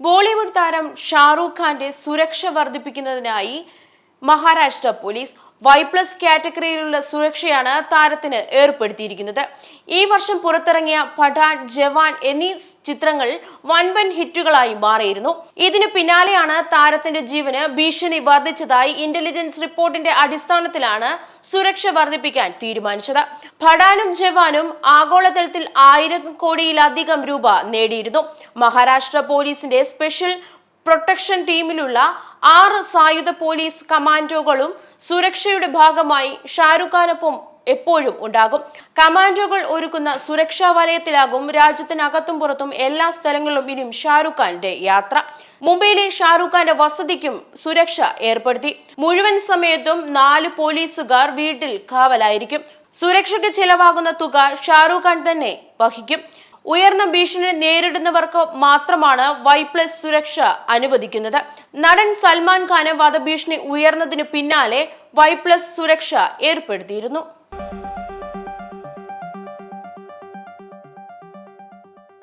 ബോളിവുഡ് താരം ഷാറൂഖ് ഖാന്റെ സുരക്ഷ വർദ്ധിപ്പിക്കുന്നതിനായി മഹാരാഷ്ട്ര പോലീസ് Y+ കാറ്റഗറിയിലുള്ള സുരക്ഷയാണ് താരത്തിന് ഏർപ്പെടുത്തിയിരിക്കുന്നത്. ഈ വർഷം പുറത്തിറങ്ങിയ പഠാൻ, ജവാൻ എന്നീ ചിത്രങ്ങൾ വൻപൻ ഹിറ്റുകളായി മാറിയിരുന്നു. ഇതിനു പിന്നാലെയാണ് താരത്തിന്റെ ജീവന് ഭീഷണി വർദ്ധിച്ചതായി ഇന്റലിജൻസ് റിപ്പോർട്ടിന്റെ അടിസ്ഥാനത്തിലാണ് സുരക്ഷ വർദ്ധിപ്പിക്കാൻ തീരുമാനിച്ചത്. പഠാനും ജവാനും ആഗോളതലത്തിൽ 1000 കോടിയിലധികം രൂപ നേടിയിരുന്നു. മഹാരാഷ്ട്ര പോലീസിന്റെ സ്പെഷ്യൽ പ്രൊട്ടക്ഷൻ ടീമിലുള്ള 6 സായുധ പോലീസ് കമാൻഡോകളും സുരക്ഷയുടെ ഭാഗമായി ഷാരൂഖ് ഖാനൊപ്പം എപ്പോഴും ഉണ്ടാകും. കമാൻഡോകൾ ഒരുക്കുന്ന സുരക്ഷാ വലയത്തിലാകും രാജ്യത്തിനകത്തും പുറത്തും എല്ലാ സ്ഥലങ്ങളിലും ഇനിയും ഷാരൂഖ് ഖാന്റെ യാത്ര. മുംബൈയിലെ ഷാരൂഖ് ഖാന്റെ വസതിക്കും സുരക്ഷ ഏർപ്പെടുത്തി. മുഴുവൻ സമയത്തും 4 പോലീസുകാർ വീട്ടിൽ കാവലായിരിക്കും. സുരക്ഷയ്ക്ക് ചിലവാകുന്ന തുക ഷാരൂഖ് ഖാൻ തന്നെ വഹിക്കും. ഉയർന്ന ഭീഷണി നേരിടുന്നവർക്ക് മാത്രമാണ് Y+ സുരക്ഷ അനുവദിക്കുന്നത്. നടൻ സൽമാൻ ഖാന് വധഭീഷണി ഉയർന്നതിനു പിന്നാലെ Y+ സുരക്ഷ ഏർപ്പെടുത്തിയിരുന്നു.